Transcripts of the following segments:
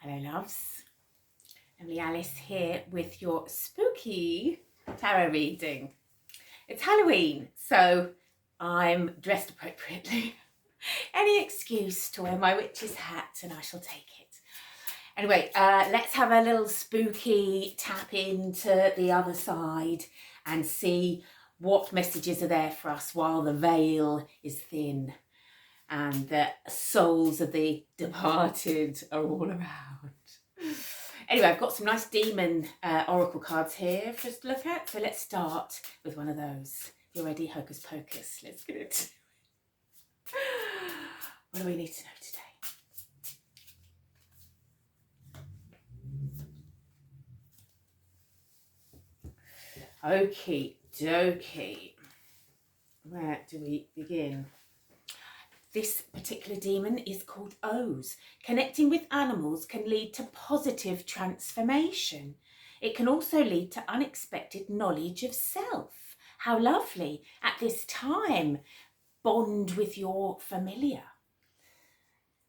Hello loves, Emily Alice here with your spooky tarot reading. It's Halloween, so I'm dressed appropriately. Any excuse to wear my witch's hat and I shall take it. Anyway, let's have a little spooky tap into the other side and see what messages are there for us while the veil is thin and the souls of the departed are all around. Anyway, I've got some nice demon oracle cards here for us to look at. So let's start with one of those. If you're ready, hocus pocus, let's get it. What do we need to know today? Okie dokie. Where do we begin? This particular demon is called O's. Connecting with animals can lead to positive transformation. It can also lead to unexpected knowledge of self. How lovely. At this time, bond with your familiar.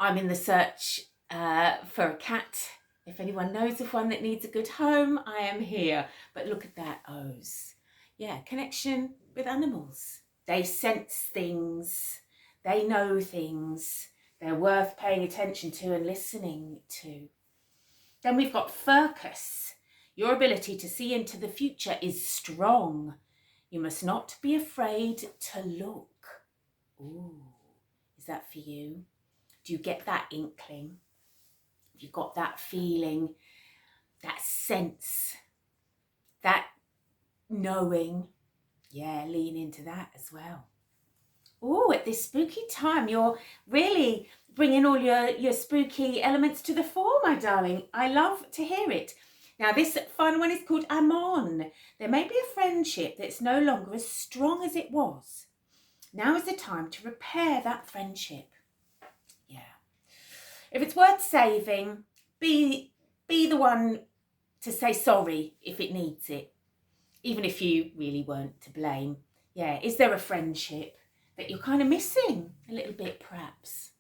I'm in the search for a cat. If anyone knows of one that needs a good home, I am here. But look at that, O's. Yeah, connection with animals. They sense things. They know things. They're worth paying attention to and listening to. Then we've got Focus. Your ability to see into the future is strong. You must not be afraid to look. Ooh, is that for you? Do you get that inkling? Have you got that feeling, that sense, that knowing? Yeah, lean into that as well. Oh, at this spooky time, you're really bringing all your spooky elements to the fore, my darling. I love to hear it. Now, this final one is called Amon. There may be a friendship that's no longer as strong as it was. Now is the time to repair that friendship. Yeah. If it's worth saving, be the one to say sorry if it needs it, even if you really weren't to blame. Yeah, is there a friendship that you're kind of missing a little bit, perhaps?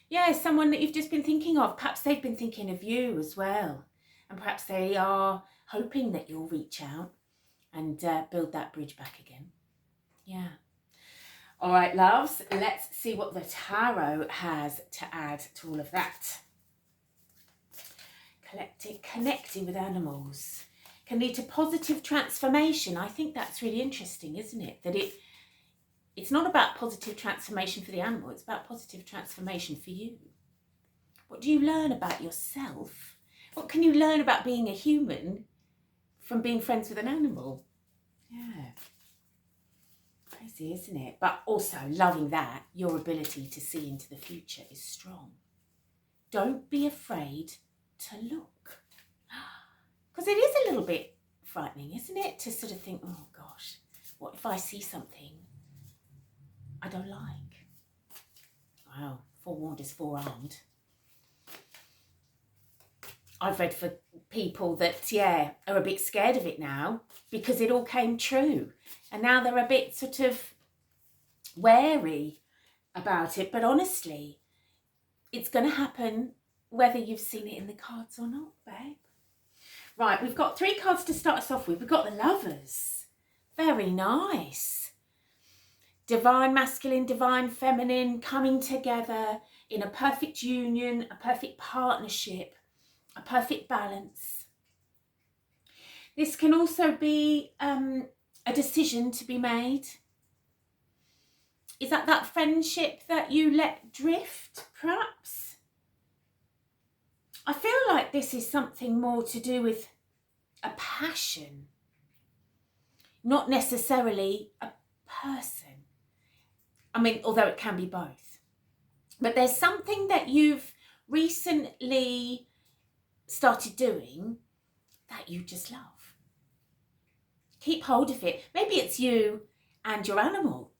Yeah, someone that you've just been thinking of. Perhaps they've been thinking of you as well. And perhaps they are hoping that you'll reach out and build that bridge back again. Yeah. All right, loves, let's see what the tarot has to add to all of that. Connecting with animals can lead to positive transformation. I think that's really interesting, isn't it? That it's not about positive transformation for the animal, it's about positive transformation for you. What do you learn about yourself? What can you learn about being a human from being friends with an animal? Yeah. Crazy, isn't it? But also loving that your ability to see into the future is strong. Don't be afraid to look. Because it is a little bit frightening, isn't it? To sort of think, oh gosh, what if I see something I don't like? Wow, forewarned is forearmed. I've read for people that, yeah, are a bit scared of it now because it all came true. And now they're a bit sort of wary about it. But honestly, it's going to happen whether you've seen it in the cards or not, babe. Right, we've got 3 cards to start us off with. We've got the Lovers. Very nice. Divine masculine, divine feminine, coming together in a perfect union, a perfect partnership, a perfect balance. This can also be a decision to be made. Is that friendship that you let drift, perhaps? I feel like this is something more to do with a passion, not necessarily a person. I mean, although it can be both. But there's something that you've recently started doing that you just love. Keep hold of it. Maybe it's you and your animal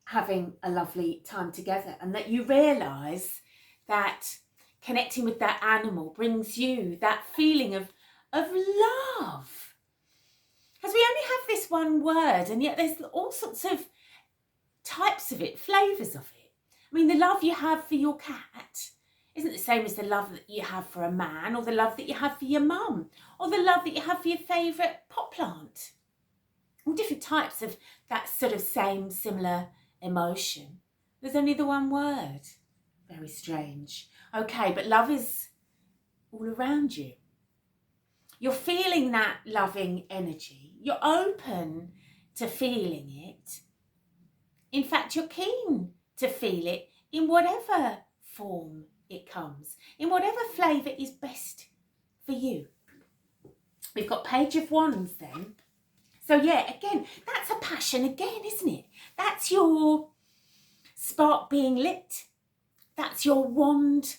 having a lovely time together, and that you realise that connecting with that animal brings you that feeling of love. Because we only have this one word, and yet there's all sorts of types of it, flavours of it. I mean, the love you have for your cat isn't the same as the love that you have for a man, or the love that you have for your mum, or the love that you have for your favourite pot plant. All different types of that sort of same similar emotion. There's only the one word. Very strange. Okay, but love is all around you. You're feeling that loving energy. You're open to feeling it. In fact, you're keen to feel it in whatever form it comes, in whatever flavour is best for you. We've got Page of Wands then. So yeah, again, that's a passion again, isn't it? That's your spark being lit. That's your wand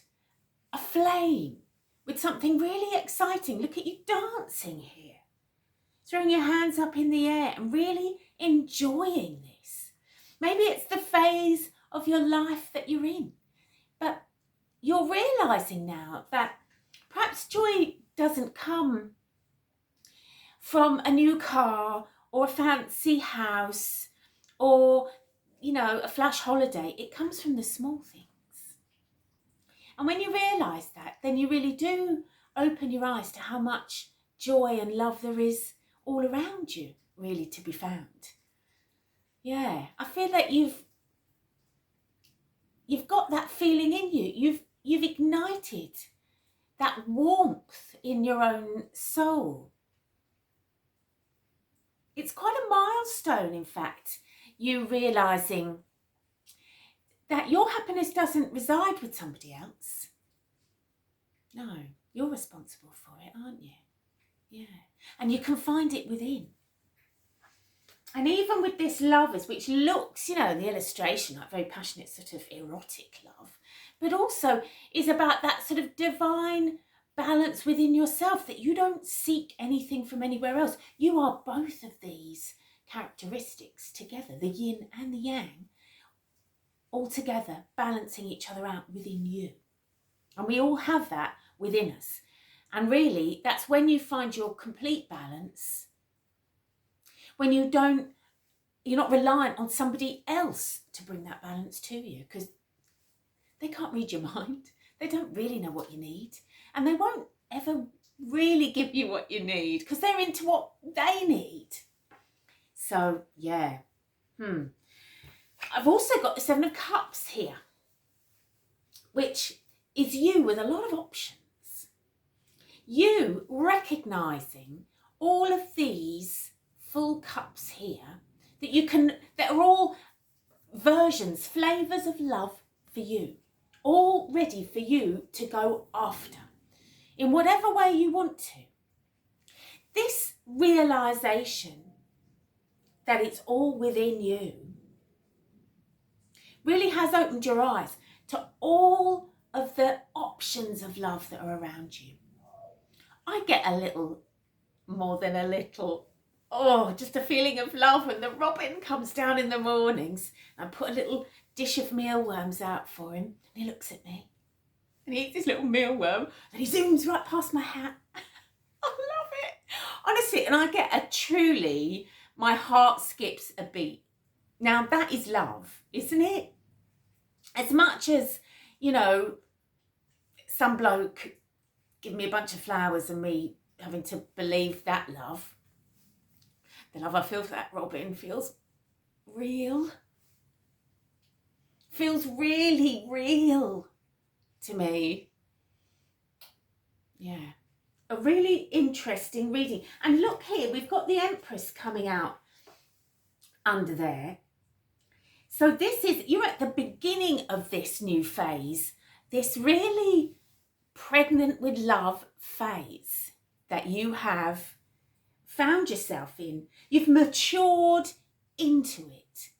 aflame with something really exciting. Look at you dancing here. Throwing your hands up in the air and really enjoying this. Maybe it's the phase of your life that you're in. But you're realising now that perhaps joy doesn't come from a new car or a fancy house or, you know, a flash holiday. It comes from the small things. And when you realise that, then you really do open your eyes to how much joy and love there is all around you, really, to be found. Yeah, I feel that you've got that feeling in you. You've ignited that warmth in your own soul. It's quite a milestone, in fact, you realising that your happiness doesn't reside with somebody else. No, you're responsible for it, aren't you? Yeah, and you can find it within. And even with this lovers, which looks, you know, in the illustration, like very passionate sort of erotic love, but also is about that sort of divine balance within yourself, that you don't seek anything from anywhere else. You are both of these characteristics together, the yin and the yang, all together, balancing each other out within you. And we all have that within us. And really, that's when you find your complete balance, when you're not reliant on somebody else to bring that balance to you, because they can't read your mind. They don't really know what you need. And they won't ever really give you what you need because they're into what they need. So, yeah. I've also got the Seven of Cups here, which is you with a lot of options. You recognising all of these full cups here that are all versions, flavours of love for you, all ready for you to go after in whatever way you want to. This realisation that it's all within you really has opened your eyes to all of the options of love that are around you. I get a little, more than a little, just a feeling of love when the robin comes down in the mornings. I put a little dish of mealworms out for him and he looks at me and he eats this little mealworm and he zooms right past my hat. I love it, honestly. And I get my heart skips a beat. Now that is love, isn't it? As much as, you know, some bloke give me a bunch of flowers and me having to believe that love, the love I feel for that robin feels real. Feels really real to me. Yeah. A really interesting reading. And look here, we've got the Empress coming out under there. So you're at the beginning of this new phase, this really pregnant with love phase that you have found yourself in. You've matured into it.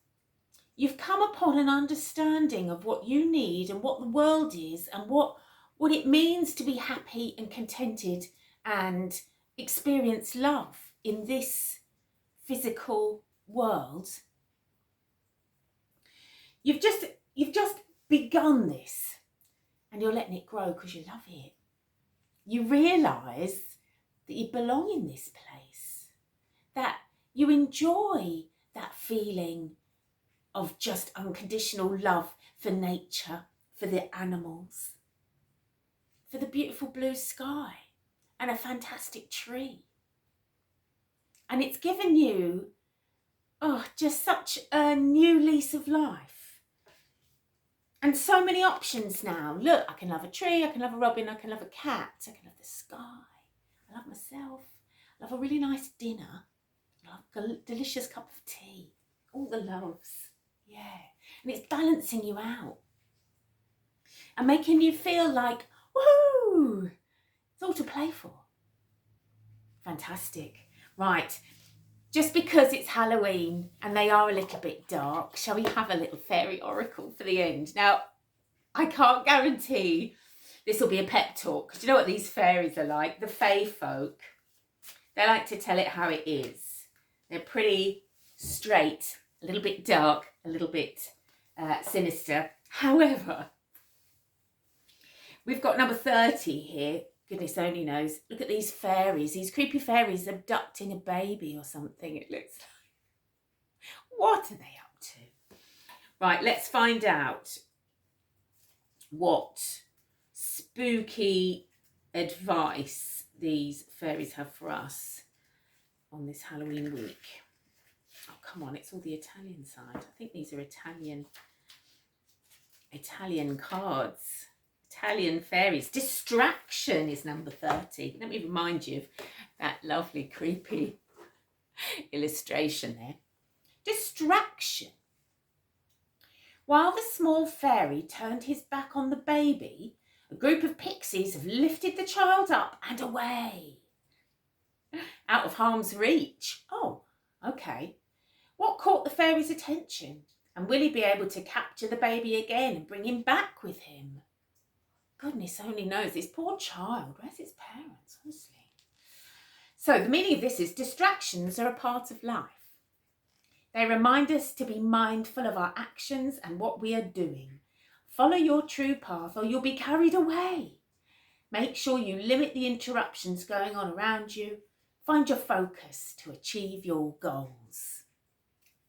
You've come upon an understanding of what you need and what the world is and what it means to be happy and contented and experience love in this physical world. You've just begun this and you're letting it grow because you love it. You realise that you belong in this place, that you enjoy that feeling of just unconditional love for nature, for the animals. for the beautiful blue sky and a fantastic tree. And it's given you, just such a new lease of life. And so many options now. Look, I can love a tree, I can love a robin, I can love a cat, I can love the sky, I love myself, I love a really nice dinner, I love a delicious cup of tea, all the loves, yeah. And it's balancing you out and making you feel like, woohoo, it's all to play for. Fantastic. Right, just because it's Halloween and they are a little bit dark, shall we have a little fairy oracle for the end? Now, I can't guarantee this will be a pep talk, because you know what these fairies are like, the fae folk. They like to tell it how it is. They're pretty straight, a little bit dark, a little bit sinister. However, we've got number 30 here. Goodness only knows. Look at these fairies, these creepy fairies abducting a baby or something, it looks like. What are they up to? Right, let's find out what spooky advice these fairies have for us on this Halloween week. Oh, come on, it's all the Italian side. I think these are Italian cards. Italian fairies. Distraction is number 30. Let me remind you of that lovely, creepy illustration there. Distraction. While the small fairy turned his back on the baby, a group of pixies have lifted the child up and away. Out of harm's reach. Oh, okay. What caught the fairy's attention? And will he be able to capture the baby again and bring him back with him? Goodness only knows, this poor child, where's his parents, honestly? So the meaning of this is distractions are a part of life. They remind us to be mindful of our actions and what we are doing. Follow your true path or you'll be carried away. Make sure you limit the interruptions going on around you. Find your focus to achieve your goals.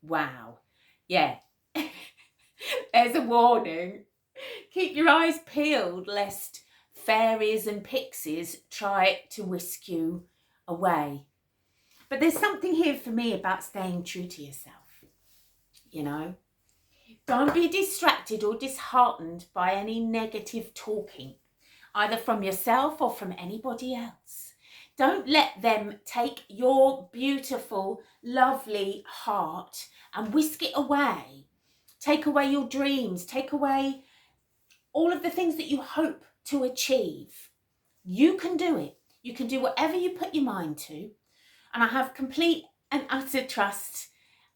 Wow. Yeah. There's a warning. Keep your eyes peeled lest fairies and pixies try to whisk you away. But there's something here for me about staying true to yourself, you know. Don't be distracted or disheartened by any negative talking, either from yourself or from anybody else. Don't let them take your beautiful, lovely heart and whisk it away. Take away your dreams, take away all of the things that you hope to achieve. You can do it. You can do whatever you put your mind to. And I have complete and utter trust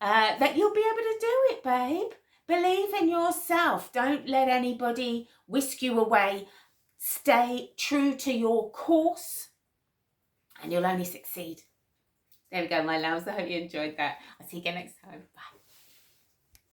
that you'll be able to do it, babe. Believe in yourself. Don't let anybody whisk you away. Stay true to your course and you'll only succeed. There we go, my loves. I hope you enjoyed that. I'll see you again next time. Bye.